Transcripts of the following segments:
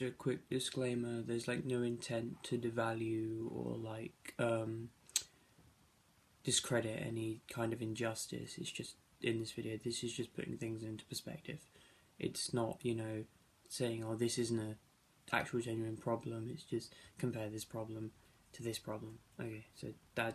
A quick disclaimer, there's like no intent to devalue or discredit any kind of injustice. It's just, in this video, this is just putting things into perspective. It's not, saying, oh, this isn't a actual genuine problem. It's just compare this problem to this problem. Okay, so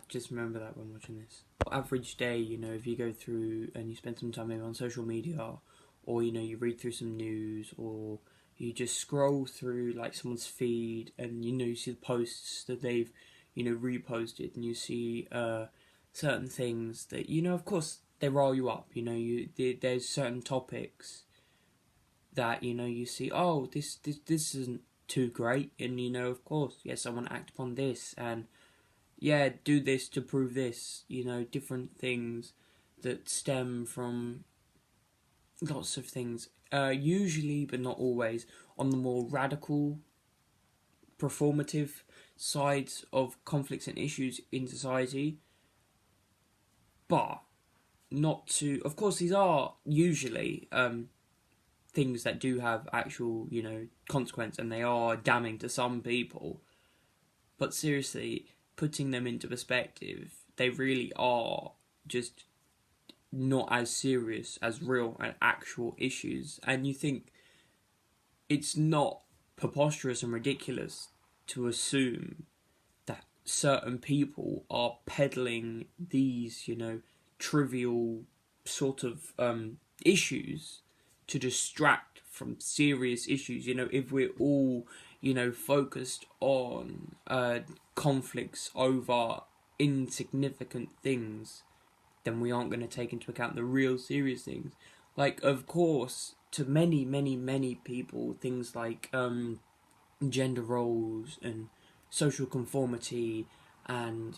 just remember that when watching this. Average day, if you go through and you spend some time maybe on social media, or you read through some news, or you just scroll through like someone's feed, and you see the posts that they've reposted, and you see certain things that of course they rile you up. There's certain topics that you see, oh, this isn't too great, and of course, yes, I want to act upon this, and yeah, do this to prove this. Different things that stem from lots of things, usually but not always on the more radical, performative sides of conflicts and issues in society, but not to, of course, these are usually things that do have actual consequence, and they are damning to some people, but seriously, putting them into perspective, they really are just not as serious as real and actual issues. And you think it's not preposterous and ridiculous to assume that certain people are peddling these, trivial sort of issues to distract from serious issues. If we're all, focused on conflicts over insignificant things, then we aren't going to take into account the real serious things. Like, of course, to many, many, many people, things like gender roles and social conformity, and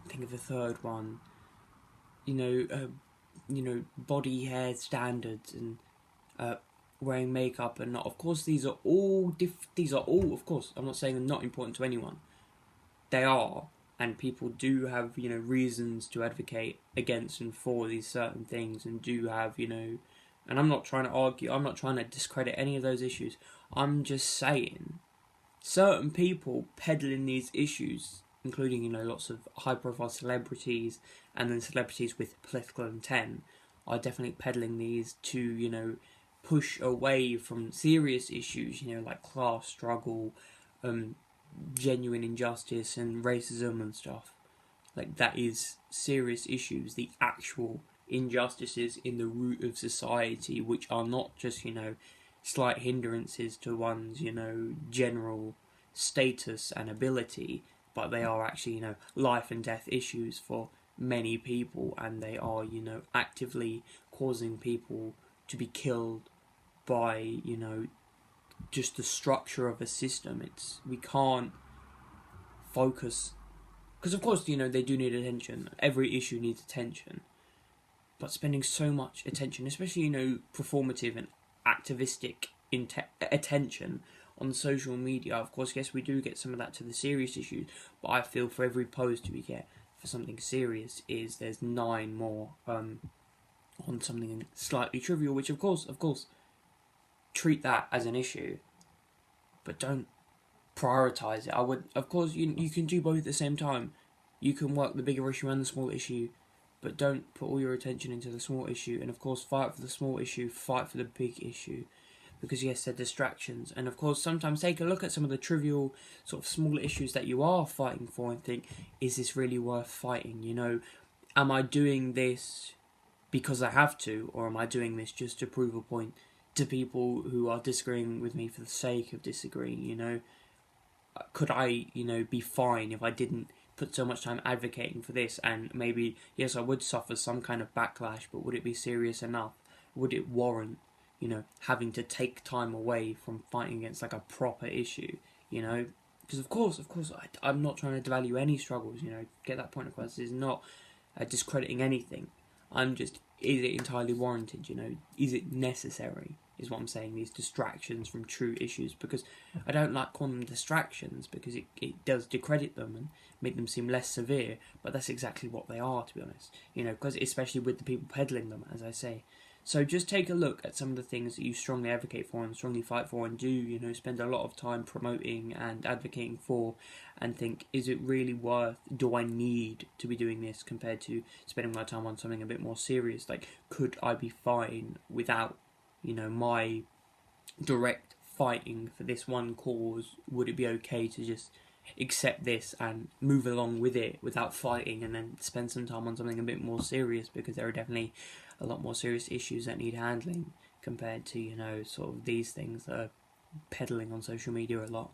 think of the third one, body hair standards, and wearing makeup, and of course these are all of course, I'm not saying they're not important to anyone. They are, and people do have reasons to advocate against and for these certain things, and do have and I'm not trying to argue, I'm not trying to discredit any of those issues. I'm just saying certain people peddling these issues, including lots of high profile celebrities, and then celebrities with political intent, are definitely peddling these to push away from serious issues, like class struggle, genuine injustice and racism and stuff. Like, that is serious issues, the actual injustices in the root of society, which are not just slight hindrances to one's general status and ability, but they are actually life and death issues for many people, and they are actively causing people to be killed by just the structure of a system. We can't focus, because of course they do need attention. Every issue needs attention, but spending so much attention, especially performative and activistic attention on social media, of course, yes, we do get some of that to the serious issues, but I feel for every post we get for something serious, there's 9 more on something slightly trivial, which of course treat that as an issue, but don't prioritize it. I would, of course, you can do both at the same time. You can work the bigger issue and the small issue, but don't put all your attention into the small issue. And of course, fight for the small issue, fight for the big issue, because yes, they're distractions. And of course, sometimes take a look at some of the trivial sort of small issues that you are fighting for and think, is this really worth fighting? Am I doing this because I have to, or am I doing this just to prove a point to people who are disagreeing with me for the sake of disagreeing? Could I be fine if I didn't put so much time advocating for this, and maybe yes, I would suffer some kind of backlash, but would it be serious enough? Would it warrant having to take time away from fighting against like a proper issue? Because of course I'm not trying to devalue any struggles, get that point across. This is not discrediting anything. I'm just, is it entirely warranted? Is it necessary, is what I'm saying, these distractions from true issues, because I don't like calling them distractions, because it does discredit them and make them seem less severe, but that's exactly what they are, to be honest, because especially with the people peddling them, as I say. So just take a look at some of the things that you strongly advocate for and strongly fight for, and do, you know, spend a lot of time promoting and advocating for, and think, is it really worth, do I need to be doing this compared to spending my time on something a bit more serious? Like, could I be fine without, you know, my direct fighting for this one cause? Would it be okay to just accept this and move along with it without fighting, and then spend some time on something a bit more serious, because there are definitely a lot more serious issues that need handling compared to, you know, sort of these things that are peddling on social media a lot.